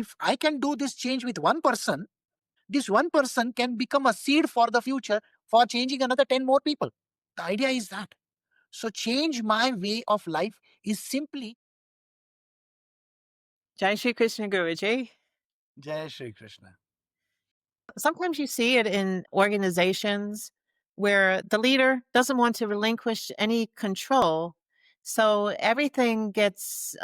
If I can do this change with one person, this one person can become a seed for the future for changing another 10 more people. The idea is that. So change my way of life is simply Jai Shri Krishna Guruji. Jai Shri Krishna. Sometimes you see it in organizations where the leader doesn't want to relinquish any control. So everything gets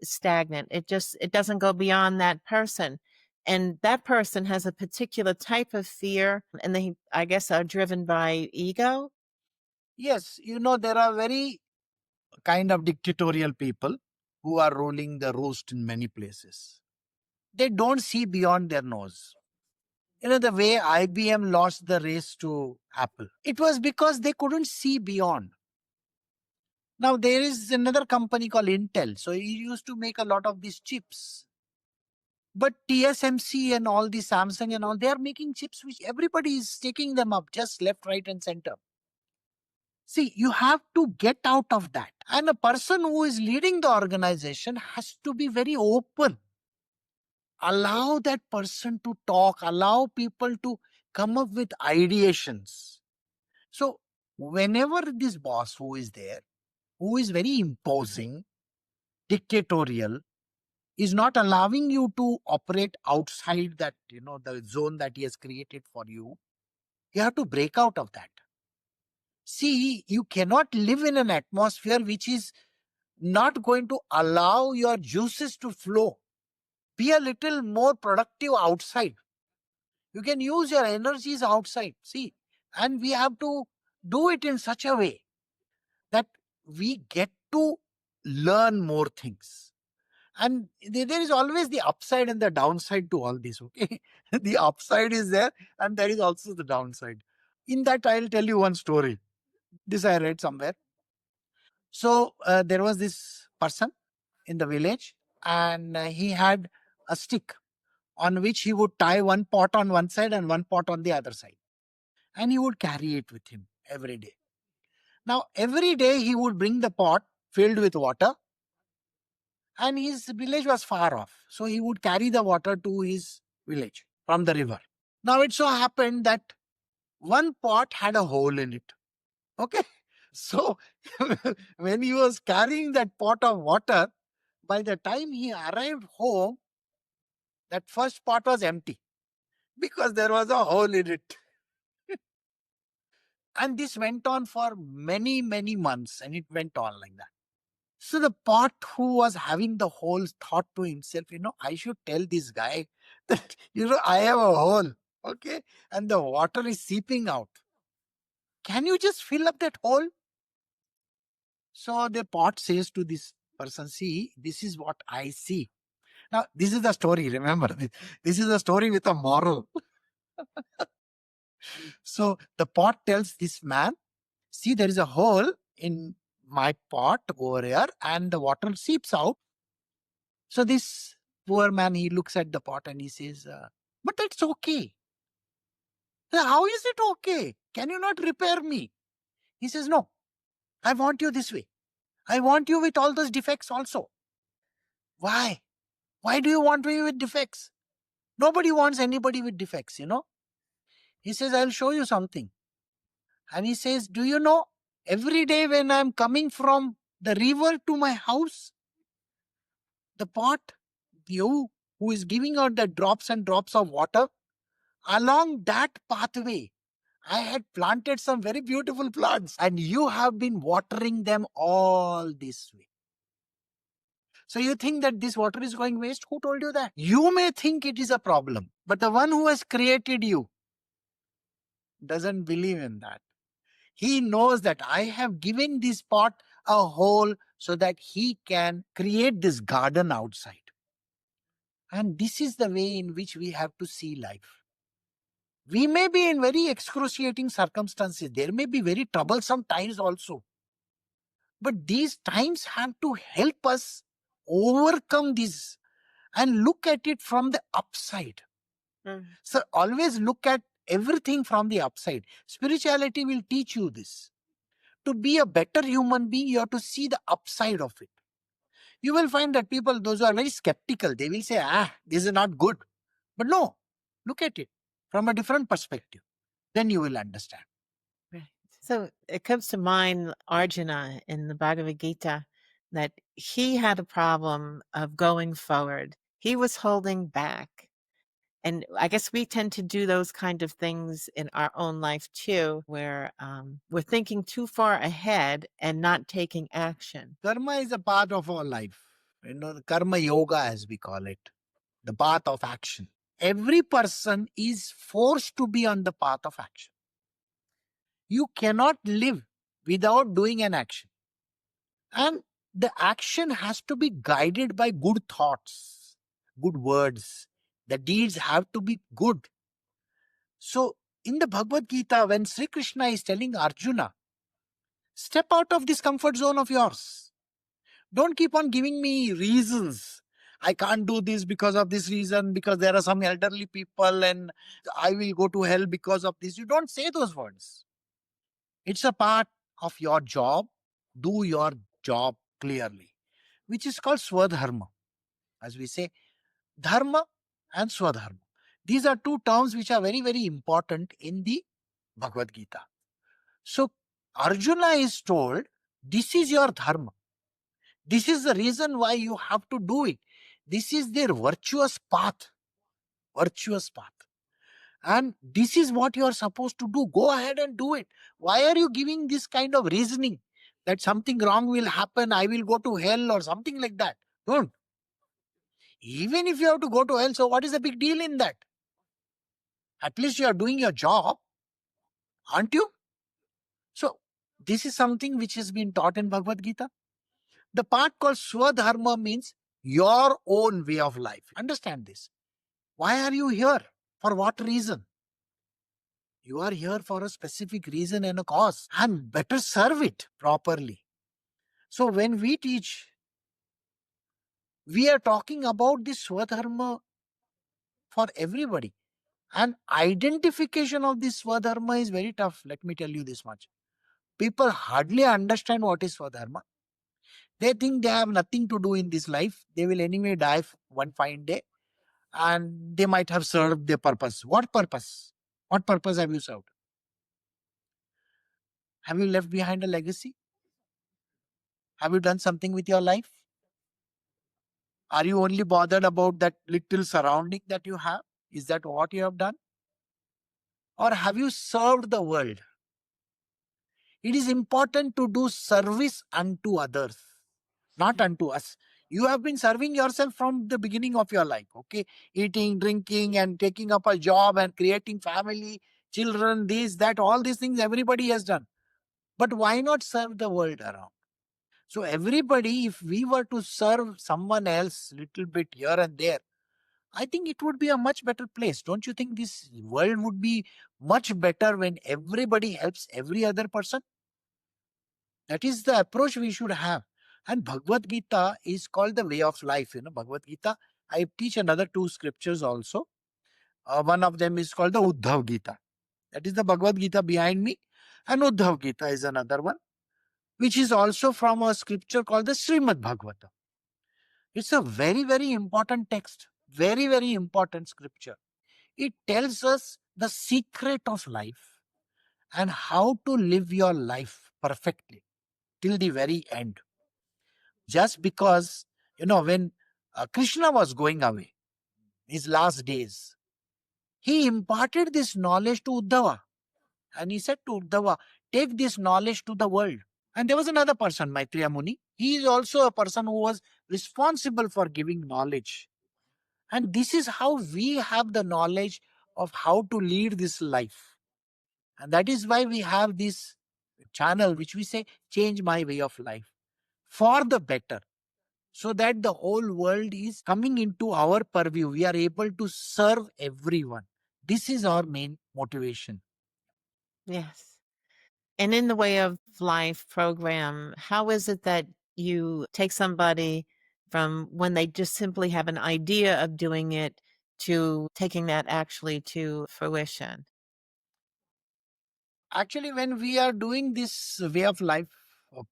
stagnant. It doesn't go beyond that person. And that person has a particular type of fear, and they, I guess, are driven by ego. Yes, there are very kind of dictatorial people who are ruling the roost in many places. They don't see beyond their nose. The way IBM lost the race to Apple, it was because they couldn't see beyond. Now, there is another company called Intel. So, it used to make a lot of these chips. But TSMC and all the Samsung and all, they are making chips which everybody is taking them up just left, right, and center. See, you have to get out of that. And a person who is leading the organization has to be very open. Allow that person to talk, allow people to come up with ideations. So, whenever this boss who is there, who is very imposing, dictatorial, is not allowing you to operate outside that, the zone that he has created for you, you have to break out of that. See, you cannot live in an atmosphere which is not going to allow your juices to flow. Be a little more productive outside. You can use your energies outside. See, and we have to do it in such a way that we get to learn more things. And there is always the upside and the downside to all this, okay? The upside is there and there is also the downside. In that, I'll tell you one story. This I read somewhere. So there was this person in the village and he had a stick on which he would tie one pot on one side and one pot on the other side. And he would carry it with him every day. Now, every day he would bring the pot filled with water and his village was far off. So he would carry the water to his village from the river. Now, it so happened that one pot had a hole in it. Okay. So when he was carrying that pot of water, by the time he arrived home, that first pot was empty because there was a hole in it. And this went on for many, many months and it went on like that. So the pot who was having the hole thought to himself, I should tell this guy that, I have a hole, okay, and the water is seeping out. Can you just fill up that hole? So the pot says to this person, see, this is what I see. Now, this is the story, remember, this is a story with a moral. So the pot tells this man, see, there is a hole in my pot over here and the water seeps out. So this poor man, he looks at the pot and he says, but it's okay. How is it okay? Can you not repair me? He says, no, I want you this way. I want you with all those defects also. Why? Why do you want me with defects? Nobody wants anybody with defects, He says, I'll show you something. And he says, do you know, every day when I'm coming from the river to my house, the pot, you who is giving out the drops and drops of water, along that pathway, I had planted some very beautiful plants and you have been watering them all this way. So you think that this water is going waste? Who told you that? You may think it is a problem, but the one who has created you doesn't believe in that. He knows that I have given this pot a hole so that he can create this garden outside. And this is the way in which we have to see life. We may be in very excruciating circumstances. There may be very troublesome times also. But these times have to help us overcome this and look at it from the upside. So always look at everything from the upside. Spirituality will teach you this. To be a better human being, you have to see the upside of it. You will find that people, those who are very skeptical, they will say, this is not good. But no, look at it from a different perspective. Then you will understand. Right. So it comes to mind Arjuna in the Bhagavad Gita, that he had a problem of going forward. He was holding back. And I guess we tend to do those kind of things in our own life too, where we're thinking too far ahead and not taking action. Karma is a part of our life. The karma yoga, as we call it, the path of action. Every person is forced to be on the path of action. You cannot live without doing an action. And the action has to be guided by good thoughts, good words. The deeds have to be good. So, in the Bhagavad Gita, when Sri Krishna is telling Arjuna, step out of this comfort zone of yours. Don't keep on giving me reasons. I can't do this because of this reason, because there are some elderly people and I will go to hell because of this. You don't say those words. It's a part of your job. Do your job clearly, which is called Swadharma. As we say, Dharma and Swadharma. These are two terms which are very, very important in the Bhagavad Gita. So, Arjuna is told, this is your Dharma. This is the reason why you have to do it. This is their virtuous path. Virtuous path. And this is what you are supposed to do. Go ahead and do it. Why are you giving this kind of reasoning that something wrong will happen, I will go to hell or something like that? Don't. Even if you have to go to hell, so what is the big deal in that? At least you are doing your job, aren't you? So, this is something which has been taught in Bhagavad Gita. The part called Swadharma means your own way of life. Understand this. Why are you here? For what reason? You are here for a specific reason and a cause, and better serve it properly. So when we teach, we are talking about this Swadharma for everybody. And identification of this Swadharma is very tough. Let me tell you this much. People hardly understand what is Swadharma. They think they have nothing to do in this life. They will anyway die one fine day. And they might have served their purpose. What purpose? What purpose have you served? Have you left behind a legacy? Have you done something with your life? Are you only bothered about that little surrounding that you have? Is that what you have done? Or have you served the world? It is important to do service unto others, not unto us. You have been serving yourself from the beginning of your life, okay? Eating, drinking, and taking up a job and creating family, children, this, that, all these things everybody has done. But why not serve the world around? So everybody, if we were to serve someone else little bit here and there, I think it would be a much better place. Don't you think this world would be much better when everybody helps every other person? That is the approach we should have. And Bhagavad Gita is called the way of life. Bhagavad Gita, I teach another two scriptures also. One of them is called the Uddhava Gita. That is the Bhagavad Gita behind me. And Uddhava Gita is another one, which is also from a scripture called the Srimad Bhagavatam. It's a very, very important text. Very, very important scripture. It tells us the secret of life and how to live your life perfectly till the very end. Just because, when Krishna was going away, his last days, he imparted this knowledge to Uddhava. And he said to Uddhava, take this knowledge to the world. And there was another person, Maitreya Muni. He is also a person who was responsible for giving knowledge. And this is how we have the knowledge of how to lead this life. And that is why we have this channel, which we say, change my way of life for the better. So that the whole world is coming into our purview. We are able to serve everyone. This is our main motivation. Yes. And in the way of life program, how is it that you take somebody from when they just simply have an idea of doing it to taking that actually to fruition? Actually, when we are doing this way of life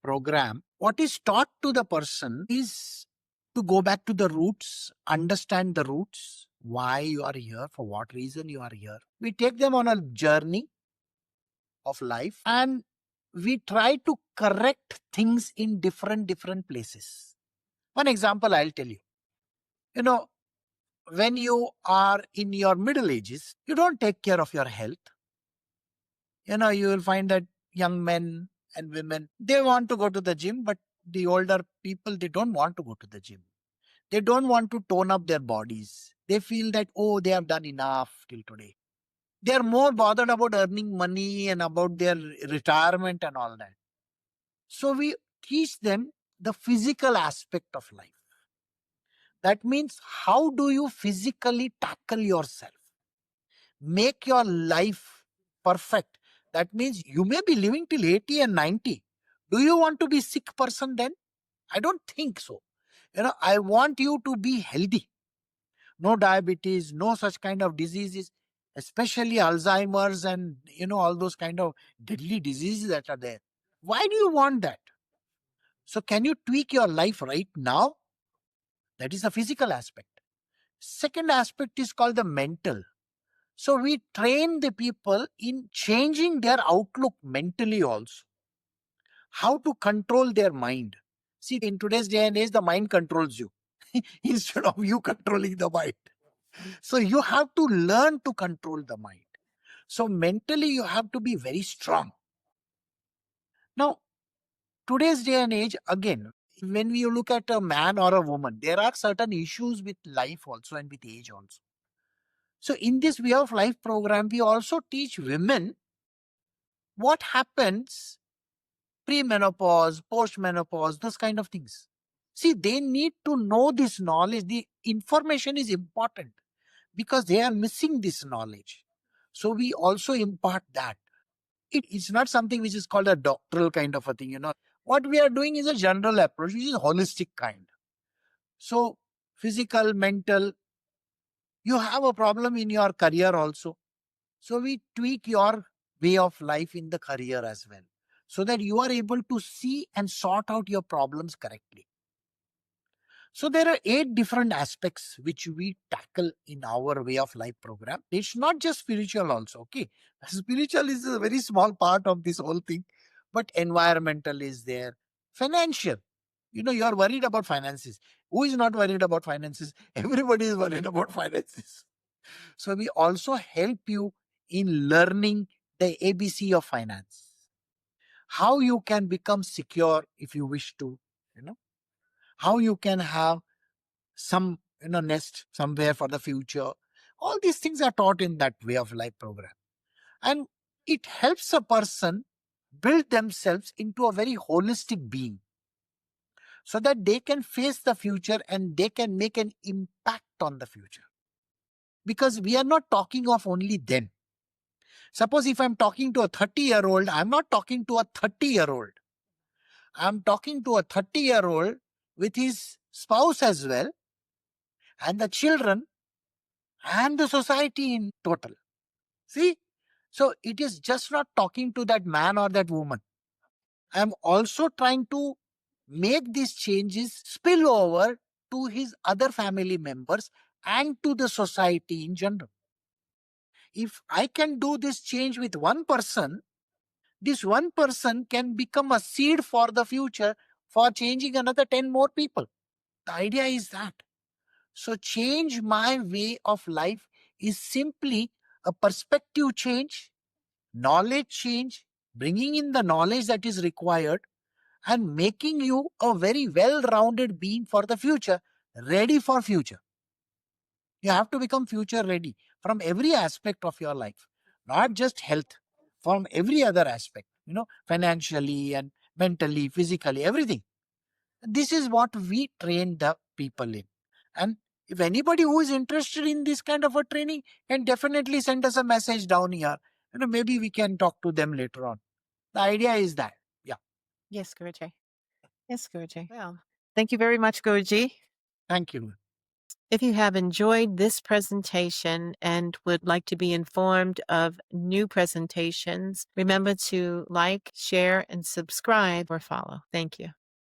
program, what is taught to the person is to go back to the roots, understand the roots, why you are here, for what reason you are here. We take them on a journey of life and we try to correct things in different places. One example I'll tell you. When you are in your middle ages, you don't take care of your health. You will find that young men and women, they want to go to the gym, but the older people, they don't want to go to the gym. They don't want to tone up their bodies. They feel that, oh, they have done enough till today. They are more bothered about earning money and about their retirement and all that. So we teach them the physical aspect of life. That means, how do you physically tackle yourself? Make your life perfect. That means you may be living till 80 and 90. Do you want to be sick person then? I don't think so. I want you to be healthy. No diabetes, no such kind of diseases, especially Alzheimer's and, all those kind of deadly diseases that are there. Why do you want that? So can you tweak your life right now? That is the physical aspect. Second aspect is called the mental. So we train the people in changing their outlook mentally also. How to control their mind. See, in today's day and age, the mind controls you instead of you controlling the mind. So you have to learn to control the mind. So mentally, you have to be very strong. Now, today's day and age, again, when we look at a man or a woman, there are certain issues with life also and with age also. So in this Way of Life program, we also teach women what happens pre-menopause, post-menopause, those kind of things. See, they need to know this knowledge. The information is important because they are missing this knowledge. So we also impart that. It's not something which is called a doctoral kind of a thing. What we are doing is a general approach, which is holistic kind. So physical, mental, you have a problem in your career also. So we tweak your way of life in the career as well, so that you are able to see and sort out your problems correctly. So there are 8 different aspects which we tackle in our Way of Life program. It's not just spiritual also, okay? Spiritual is a very small part of this whole thing, but environmental is there. Financial. You are worried about finances. Who is not worried about finances? Everybody is worried about finances. So we also help you in learning the ABC of finance. How you can become secure if you wish to, how you can have some, nest somewhere for the future. All these things are taught in that Way of Life program. And it helps a person build themselves into a very holistic being, so that they can face the future and they can make an impact on the future. Because we are not talking of only them. Suppose if I'm talking to a 30-year-old, I'm not talking to a 30-year-old. I'm talking to a 30-year-old with his spouse as well, and the children, and the society in total. See? So it is just not talking to that man or that woman. I'm also trying to make these changes spill over to his other family members and to the society in general. If I can do this change with one person, this one person can become a seed for the future for changing another 10 more people. The idea is that. So change my way of life is simply a perspective change, knowledge change, bringing in the knowledge that is required and making you a very well-rounded being for the future, ready for future. You have to become future ready from every aspect of your life, not just health, from every other aspect, financially and mentally, physically, everything. This is what we train the people in. And if anybody who is interested in this kind of a training can definitely send us a message down here. Maybe we can talk to them later on. The idea is that. Yeah. Yes, Guruji. Yes, Guruji. Well, thank you very much, Guruji. Thank you. If you have enjoyed this presentation and would like to be informed of new presentations, remember to like, share, and subscribe or follow. Thank you.